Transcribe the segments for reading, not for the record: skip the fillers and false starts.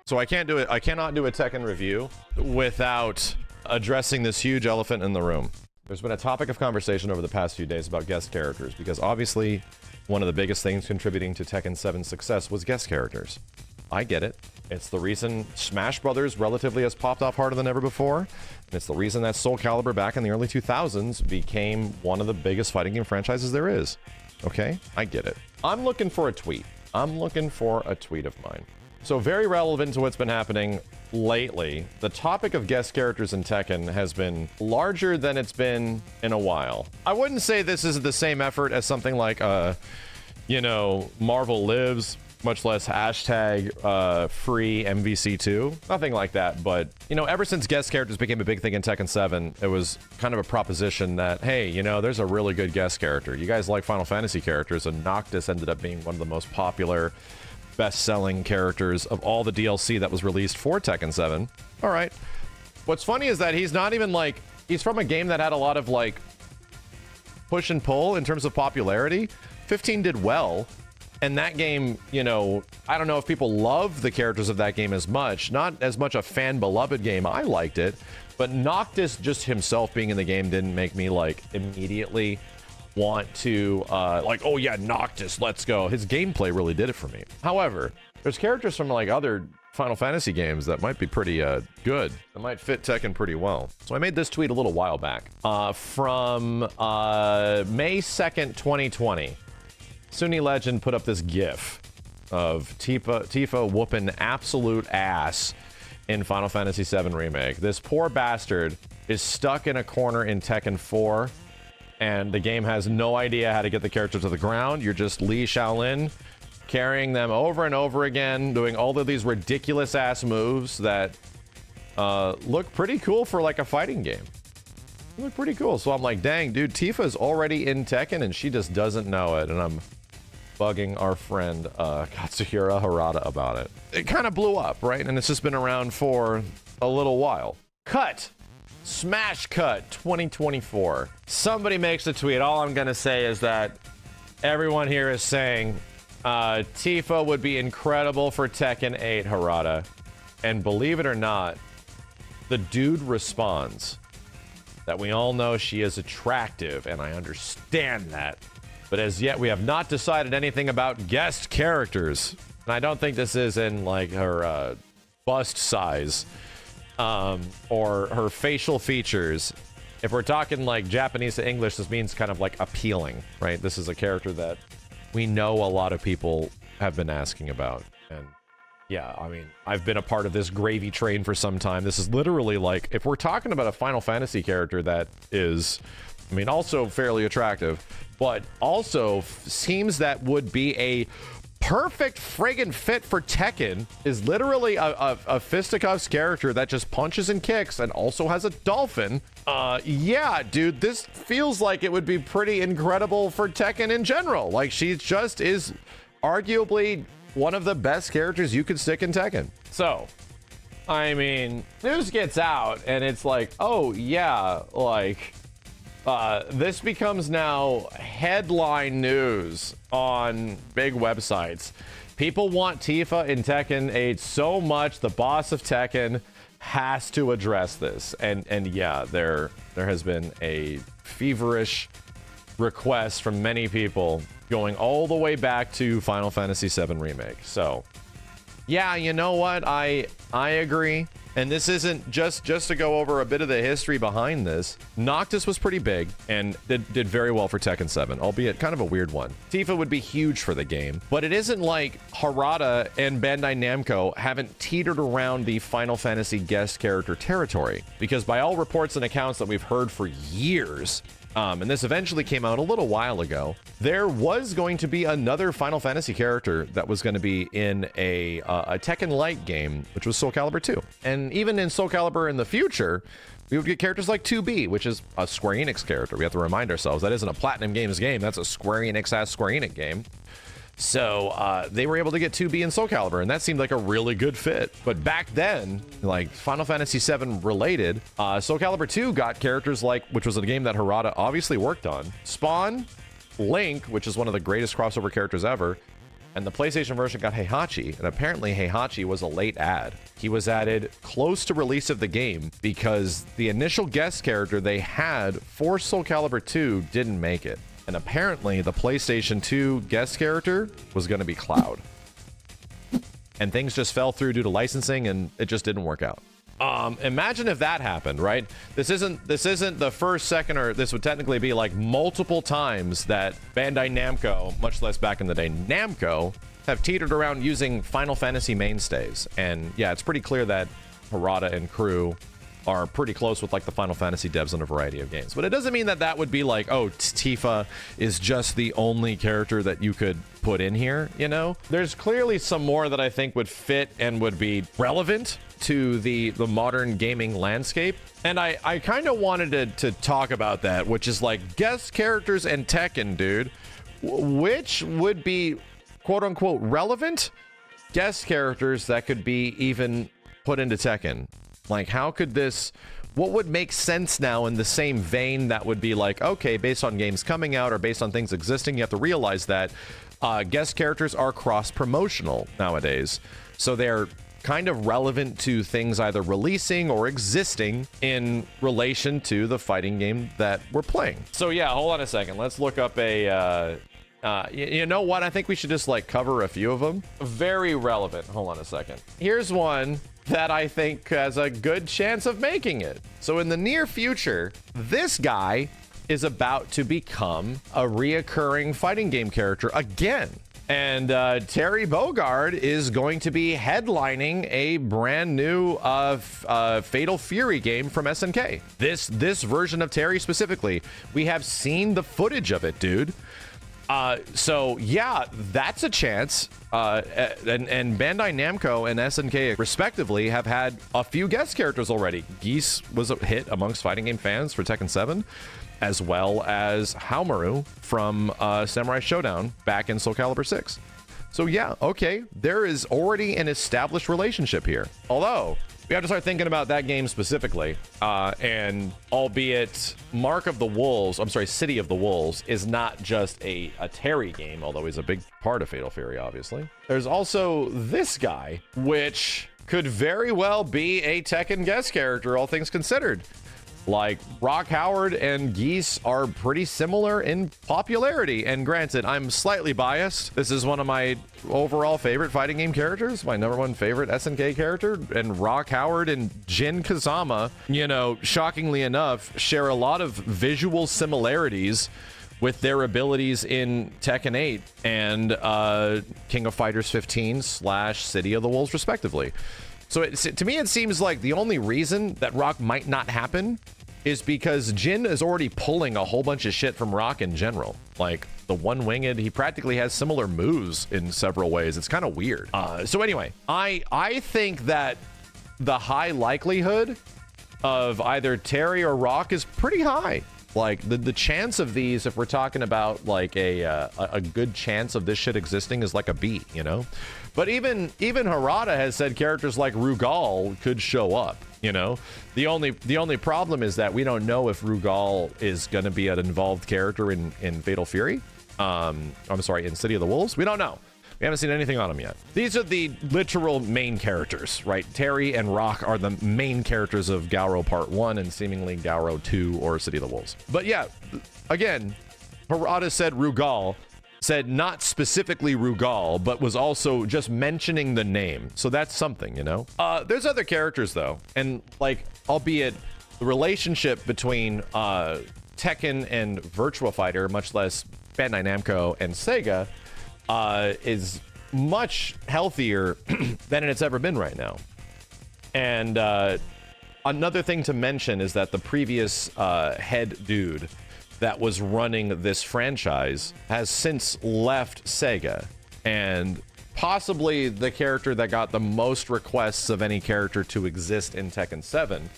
So I cannot do a Tekken review without addressing this huge elephant in the room. There's been a topic of conversation over the past few days about guest characters, because obviously one of the biggest things contributing to Tekken 7's success was guest characters. I get it. It's the reason Smash Brothers relatively has popped off harder than ever before. And it's the reason that Soul Calibur back in the early 2000s became one of the biggest fighting game franchises there is. Okay? I get it. I'm looking for a tweet. I'm looking for a tweet of mine. So very relevant to what's been happening lately, the topic of guest characters in Tekken has been larger than it's been in a while. I wouldn't say this is the same effort as something like, you know, Marvel Lives, much less hashtag free MVC2. Nothing like that, but, you know, ever since guest characters became a big thing in Tekken 7, it was kind of a proposition that, hey, you know, there's a really good guest character. You guys like Final Fantasy characters, and Noctis ended up being one of the most popular best-selling characters of all the DLC that was released for Tekken 7. All right. What's funny is that he's not even like, he's from a game that had a lot of like push and pull in terms of popularity. 15 did well, and that game, you know, I don't know if people love the characters of that game as much. Not as much a fan-beloved game. I liked it, but Noctis just himself being in the game didn't make me like immediately want to like, oh yeah, Noctis, let's go. His gameplay really did it for me. However, there's characters from like other Final Fantasy games that might be pretty good, that might fit Tekken pretty well. So I made this tweet a little while back from May 2nd, 2020. Sunny Legend put up this gif of Tifa whooping absolute ass in Final Fantasy VII Remake. This poor bastard is stuck in a corner in Tekken 4, and the game has no idea how to get the character to the ground. You're just Li Shaolin, carrying them over and over again, doing all of these ridiculous ass moves that look pretty cool for like a fighting game. They look pretty cool. So I'm like, dang, dude, Tifa's already in Tekken and she just doesn't know it. And I'm bugging our friend Katsuhira Harada about it. It kind of blew up, right? And it's just been around for a little while. Cut. Smash cut 2024. Somebody makes a tweet. All I'm gonna say is that everyone here is saying Tifa would be incredible for Tekken 8, Harada. And believe it or not, the dude responds that we all know she is attractive, and I understand that. But as yet, we have not decided anything about guest characters. And I don't think this is in like her bust size. Or her facial features. If we're talking like Japanese to English, this means kind of like appealing, right? This is a character that we know a lot of people have been asking about. And yeah, I mean, I've been a part of this gravy train for some time. This is literally like, if we're talking about a Final Fantasy character that is, I mean, also fairly attractive, but also seems that would be a perfect friggin' fit for Tekken, is literally a fisticuffs character that just punches and kicks and also has a dolphin. Yeah, dude, this feels like it would be pretty incredible for Tekken in general. Like, she just is arguably one of the best characters you could stick in Tekken. So, I mean, news gets out and it's like, oh yeah, like, this becomes now headline news on big websites. People want Tifa in Tekken 8 so much, the boss of Tekken has to address this. And yeah, there has been a feverish request from many people going all the way back to Final Fantasy VII Remake. So yeah, you know what? I agree. And this isn't just to go over a bit of the history behind this. Noctis was pretty big and did very well for Tekken 7, albeit kind of a weird one. Tifa would be huge for the game, but it isn't like Harada and Bandai Namco haven't teetered around the Final Fantasy guest character territory, because by all reports and accounts that we've heard for years, and this eventually came out a little while ago, there was going to be another Final Fantasy character that was going to be in a Tekken-like game, which was Soul Calibur 2. And even in Soul Calibur in the future, we would get characters like 2B, which is a Square Enix character. We have to remind ourselves that isn't a Platinum Games game. That's a Square Enix-ass Square Enix game. So they were able to get 2B and Soul Calibur, and that seemed like a really good fit. But back then, like Final Fantasy VII related, Soul Calibur 2 got characters like, which was a game that Harada obviously worked on, Spawn, Link, which is one of the greatest crossover characters ever, and the PlayStation version got Heihachi, and apparently Heihachi was a late add. He was added close to release of the game because the initial guest character they had for Soul Calibur 2 didn't make it. And apparently the PlayStation 2 guest character was going to be Cloud. And things just fell through due to licensing, and it just didn't work out. Imagine if that happened, right? This isn't the first, second, or this would technically be like multiple times that Bandai Namco, much less back in the day, Namco, have teetered around using Final Fantasy mainstays. And yeah, it's pretty clear that Harada and crew are pretty close with like the Final Fantasy devs on a variety of games. But it doesn't mean that that would be like, oh, Tifa is just the only character that you could put in here, you know? There's clearly some more that I think would fit and would be relevant to the modern gaming landscape. And I kind of wanted to talk about that, which is like guest characters and Tekken, dude. Which would be quote unquote relevant guest characters that could be even put into Tekken? Like, how could this, what would make sense now in the same vein that would be like, okay, based on games coming out or based on things existing, you have to realize that guest characters are cross-promotional nowadays. So they're kind of relevant to things either releasing or existing in relation to the fighting game that we're playing. So yeah, hold on a second. Let's look up a, you know what? I think we should just like cover a few of them. Very relevant. Hold on a second. Here's one that I think has a good chance of making it. So in the near future, this guy is about to become a reoccurring fighting game character again. And Terry Bogard is going to be headlining a brand new Fatal Fury game from SNK. This version of Terry specifically, we have seen the footage of it, dude. So yeah, that's a chance. And Bandai Namco and SNK respectively have had a few guest characters already. Geese was a hit amongst fighting game fans for Tekken 7, as well as Haomaru from Samurai Showdown back in Soul Calibur 6. So yeah, okay, there is already an established relationship here. Although, we have to start thinking about that game specifically, and albeit Mark of the Wolves, I'm sorry, City of the Wolves is not just a Terry game, although he's a big part of Fatal Fury, obviously. There's also this guy, which could very well be a Tekken guest character, all things considered. Like, Rock Howard and Geese are pretty similar in popularity. And granted, I'm slightly biased. This is one of my overall favorite fighting game characters, my #1 favorite SNK character. And Rock Howard and Jin Kazama, you know, shockingly enough, share a lot of visual similarities with their abilities in Tekken 8 and King of Fighters 15 / City of the Wolves, respectively. So to me, it seems like the only reason that Rock might not happen is because Jin is already pulling a whole bunch of shit from Rock in general. Like the one-winged, he practically has similar moves in several ways. It's kind of weird. So anyway, I think that the high likelihood of either Terry or Rock is pretty high. Like the chance of these, if we're talking about like a good chance of this shit existing, is like a B, you know? But even Harada has said characters like Rugal could show up, you know? The only problem is that we don't know if Rugal is going to be an involved character in Fatal Fury. I'm sorry, in City of the Wolves. We don't know. We haven't seen anything on him yet. These are the literal main characters, right? Terry and Rock are the main characters of Gauro Part 1 and seemingly Gauro 2 or City of the Wolves. But yeah, again, Harada said Rugal, said not specifically Rugal, but was also just mentioning the name. So that's something, you know? There's other characters though. And like, albeit the relationship between Tekken and Virtua Fighter, much less Bandai Namco and Sega, is much healthier than it's ever been right now. And another thing to mention is that the previous head dude that was running this franchise has since left Sega, and possibly the character that got the most requests of any character to exist in Tekken 7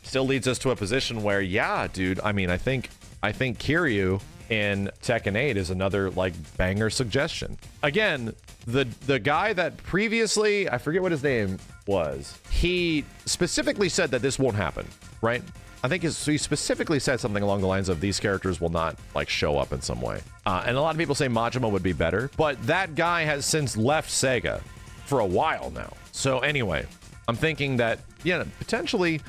still leads us to a position where, yeah, dude, I mean, I think Kiryu in Tekken 8 is another like banger suggestion. Again, the guy that previously, I forget what his name was, he specifically said that this won't happen, right? I think he specifically said something along the lines of these characters will not like show up in some way. And a lot of people say Majima would be better, but that guy has since left Sega for a while now. So anyway, I'm thinking that, yeah, potentially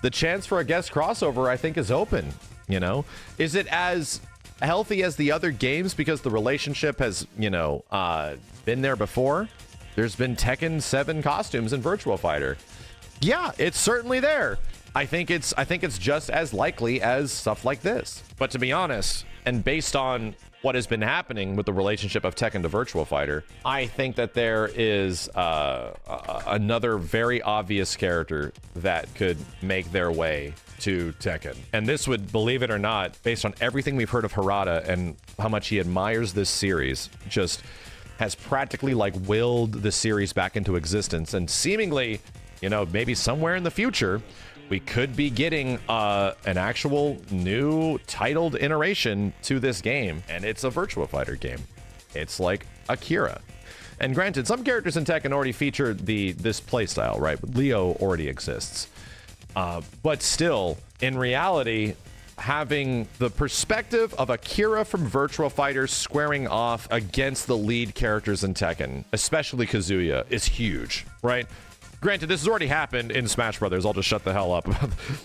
the chance for a guest crossover, I think, is open, you know? Is it as healthy as the other games because the relationship has, you know, been there before? There's been Tekken 7 costumes in Virtua Fighter. Yeah, it's certainly there. I think it's just as likely as stuff like this. But to be honest, and based on what has been happening with the relationship of Tekken to Virtua Fighter, I think that there is another very obvious character that could make their way to Tekken. And this would, believe it or not, based on everything we've heard of Harada and how much he admires this series, just has practically like willed the series back into existence. And seemingly, you know, maybe somewhere in the future, we could be getting an actual new titled iteration to this game, and it's a Virtua Fighter game. It's like Akira. And granted, some characters in Tekken already feature this playstyle, right? Leo already exists. But still, in reality, having the perspective of Akira from Virtua Fighter squaring off against the lead characters in Tekken, especially Kazuya, is huge, right? Granted, this has already happened in Smash Brothers. I'll just shut the hell up.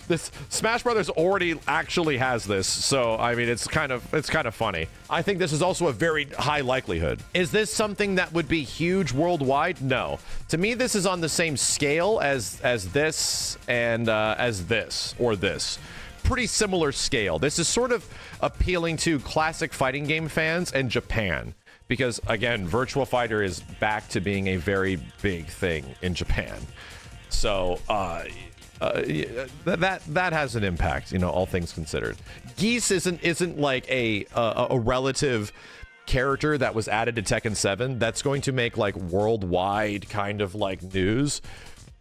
This Smash Brothers already actually has this, so I mean, it's kind of funny. I think this is also a very high likelihood. Is this something that would be huge worldwide? No. To me, this is on the same scale as this and as this or this. Pretty similar scale. This is sort of appealing to classic fighting game fans and Japan. Because again, Virtua Fighter is back to being a very big thing in Japan, so that has an impact, you know, all things considered. Geese isn't like a relative character that was added to Tekken 7 that's going to make like worldwide kind of like news.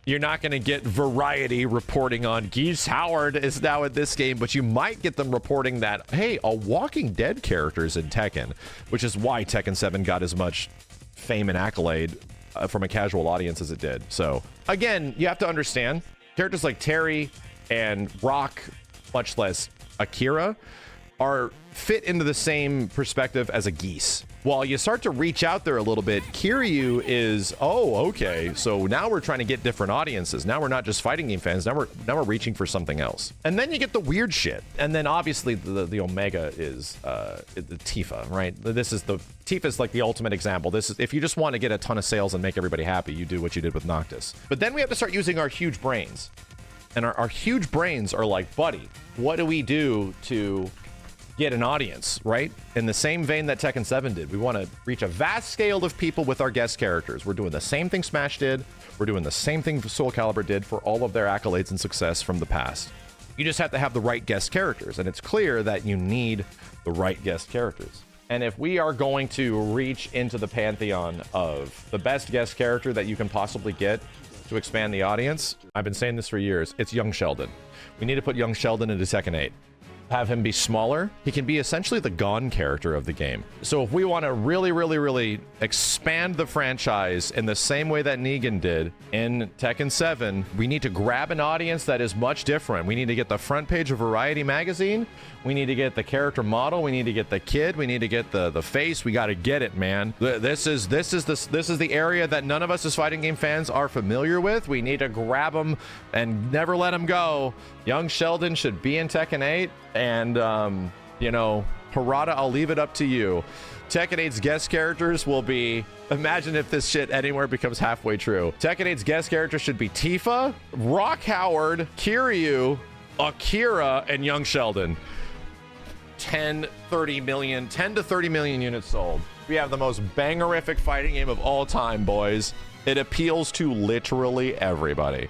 You're not going to get Variety reporting on Geese Howard is now in this game, but you might get them reporting that, hey, a Walking Dead character is in Tekken, which is why Tekken 7 got as much fame and accolade from a casual audience as it did. So again, you have to understand characters like Terry and Rock, much less Akira, are fit into the same perspective as a Geese. While you start to reach out there a little bit, Kiryu is, oh, okay, so now we're trying to get different audiences. Now we're not just fighting game fans, now we're reaching for something else. And then you get the weird shit. And then obviously the Omega is the Tifa, right? Tifa is like the ultimate example. This is, if you just want to get a ton of sales and make everybody happy, you do what you did with Noctis. But then we have to start using our huge brains. And our huge brains are like, buddy, what do we do to get an audience, right? In the same vein that Tekken 7 did. We want to reach a vast scale of people with our guest characters. We're doing the same thing Smash did. We're doing the same thing Soul Calibur did for all of their accolades and success from the past. You just have to have the right guest characters, and it's clear that you need the right guest characters. And if we are going to reach into the pantheon of the best guest character that you can possibly get to expand the audience, I've been saying this for years, it's Young Sheldon. We need to put Young Sheldon into Tekken 8. Have him be smaller. He can be essentially the Gon character of the game. So if we want to really, really, really expand the franchise in the same way that Negan did in Tekken 7, we need to grab an audience that is much different. We need to get the front page of Variety magazine. We need to get the character model. We need to get the kid. We need to get the face. We got to get it, man. This is the area that none of us as fighting game fans are familiar with. We need to grab them and never let them go. Young Sheldon should be in Tekken 8. And, you know, Harada, I'll leave it up to you. Tekken 8's guest characters will be, imagine if this shit anywhere becomes halfway true. Tekken 8's guest characters should be Tifa, Rock Howard, Kiryu, Akira, and Young Sheldon. 10 to 30 million units sold. We have the most bangerific fighting game of all time, boys. It appeals to literally everybody.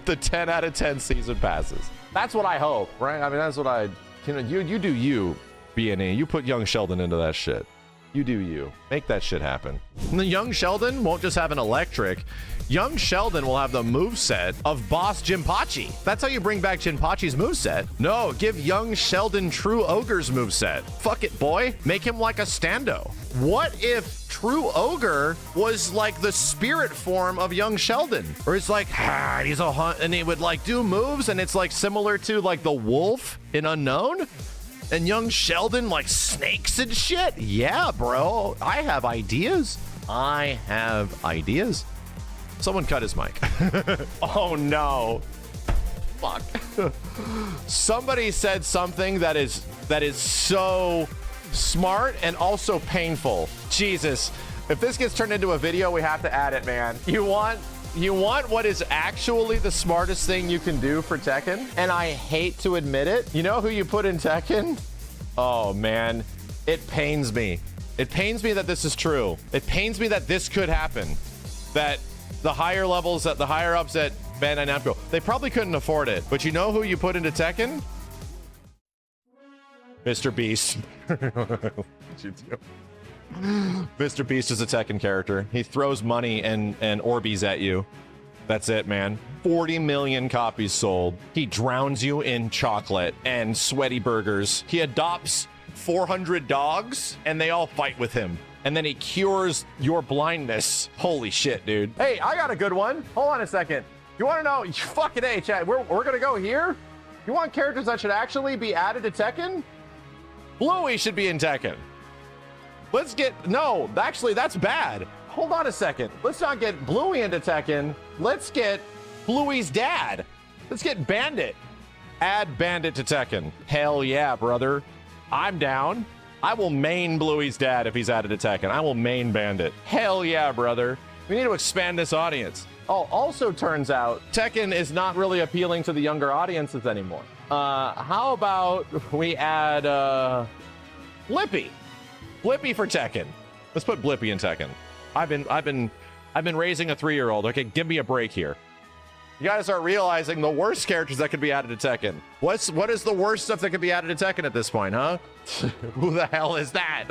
The 10 out of 10 season passes. That's what I hope, right? I mean, that's what you do you, B&E. You put Young Sheldon into that shit. You do you. Make that shit happen. And the Young Sheldon won't just have an electric. Young Sheldon will have the moveset of Boss Jinpachi. That's how you bring back Jinpachi's moveset. No, give Young Sheldon True Ogre's moveset. Fuck it, boy. Make him like a stando. What if True Ogre was like the spirit form of Young Sheldon? Or it's like, he's a hunt, and he would like do moves, and it's like similar to like the wolf in Unknown? And Young Sheldon like snakes and shit? Yeah, bro. I have ideas. I have ideas. Someone cut his mic. Oh no. Fuck. Somebody said something that is so smart and also painful. Jesus. If this gets turned into a video, we have to add it, man. You want what is actually the smartest thing you can do for Tekken? And I hate to admit it. You know who you put in Tekken? Oh, man. It pains me. It pains me that this is true. It pains me that this could happen. That the higher levels, the higher ups at Bandai Namco, they probably couldn't afford it. But you know who you put into Tekken? Mr. Beast. Mr. Beast is a Tekken character. He throws money and Orbeez at you. That's it, man. 40 million copies sold. He drowns you in chocolate and sweaty burgers. He adopts 400 dogs and they all fight with him. And then he cures your blindness. Holy shit, dude. Hey, I got a good one. Hold on a second. You want to know? Fucking A, chat. We're going to go here. You want characters that should actually be added to Tekken? Bluey should be in Tekken. Let's get, no, actually that's bad. Hold on a second. Let's not get Bluey into Tekken. Let's get Bluey's dad. Let's get Bandit. Add Bandit to Tekken. Hell yeah, brother. I'm down. I will main Bluey's dad if he's added to Tekken. I will main Bandit. Hell yeah, brother. We need to expand this audience. Oh, also turns out Tekken is not really appealing to the younger audiences anymore. How about we add Blippi? Blippi for Tekken. Let's put Blippi in Tekken. I've been raising a 3-year-old. Okay, give me a break here. You guys are realizing the worst characters that could be added to Tekken. What is the worst stuff that could be added to Tekken at this point, huh? Who the hell is that?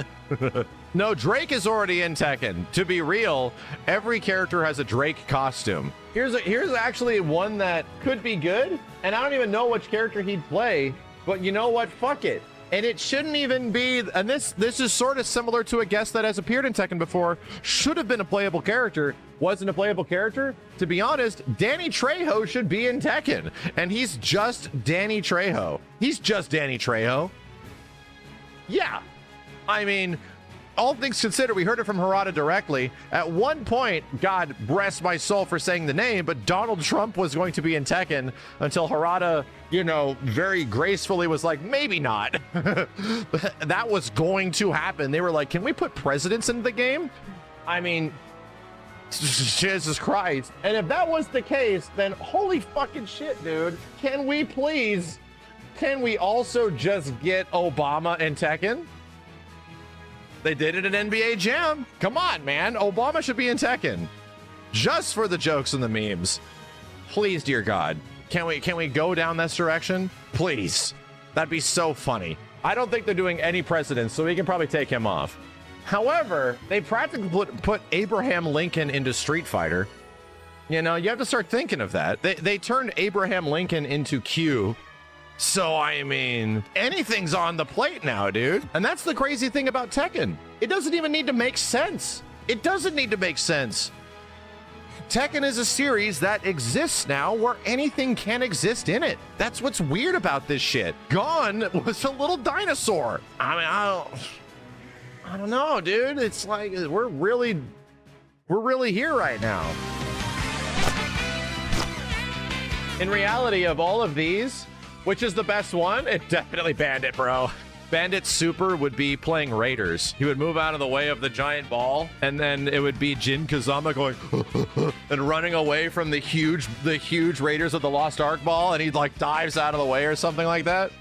No, Drake is already in Tekken. To be real, every character has a Drake costume. Here's actually one that could be good, and I don't even know which character he'd play, but you know what? Fuck it. And it shouldn't even be, and this is sort of similar to a guest that has appeared in Tekken before, should have been a playable character, wasn't a playable character. To be honest, Danny Trejo should be in Tekken, and he's just Danny Trejo. He's just Danny Trejo. Yeah, I mean, all things considered, we heard it from Harada directly. At one point, God bless my soul for saying the name, but Donald Trump was going to be in Tekken until Harada, you know, very gracefully was like, maybe not. That was going to happen. They were like, can we put presidents into the game? I mean, Jesus Christ. And if that was the case, then holy fucking shit, dude. Can we also just get Obama in Tekken? They did it in NBA Jam. Come on, man. Obama should be in Tekken. Just for the jokes and the memes. Please, dear God. Can we go down this direction? Please. That'd be so funny. I don't think they're doing any precedents, so we can probably take him off. However, they practically put Abraham Lincoln into Street Fighter. You know, you have to start thinking of that. They turned Abraham Lincoln into Q. So, I mean, anything's on the plate now, dude. And that's the crazy thing about Tekken. It doesn't even need to make sense. It doesn't need to make sense. Tekken is a series that exists now where anything can exist in it. That's what's weird about this shit. Gon was a little dinosaur. I mean, I don't know, dude. It's like, we're really here right now. In reality, of all of these, which is the best one? It definitely Bandit, bro. Bandit Super would be playing Raiders. He would move out of the way of the giant ball, and then it would be Jin Kazama going and running away from the huge Raiders of the Lost Ark ball, and he like dives out of the way or something like that.